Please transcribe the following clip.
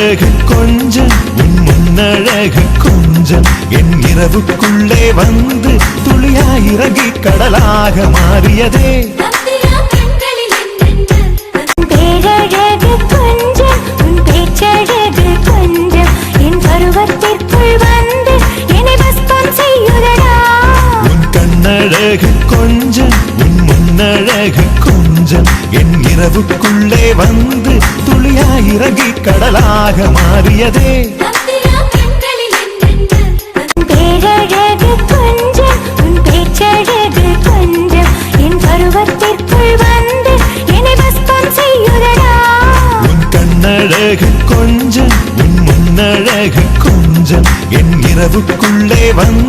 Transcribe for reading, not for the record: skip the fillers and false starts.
கண்ணழகு கொஞ்சம் உன் முன்னழகு கொஞ்சம் என் இரவுக்குள்ளே வந்து துளியாயிறங்கி கடலாக மாறியதே. பேரழகு கொஞ்சம் உன் பேச்சழகு கொஞ்சம் என் பருவத்திற்குள் வந்து என்னை பஸ்பம் செய்யுதடா. உன் கண்ணழகு கொஞ்சம் உன் முன்னழகு கொஞ்சம் என் இரவுக்குள்ளே வந்து துளியாயிறங்கி கடலாக மாறியதே. பேரழகு கொஞ்சம் உன் பேச்சழகு கொஞ்சம் என் பருவத்திற்குள் வந்து என்னை பஸ்பம் செய்யுதடா. உன் கண்ணழகு கொஞ்சம் உன் முன்னழகு கொஞ்சம் என் இரவுக்குள்ளே வந்து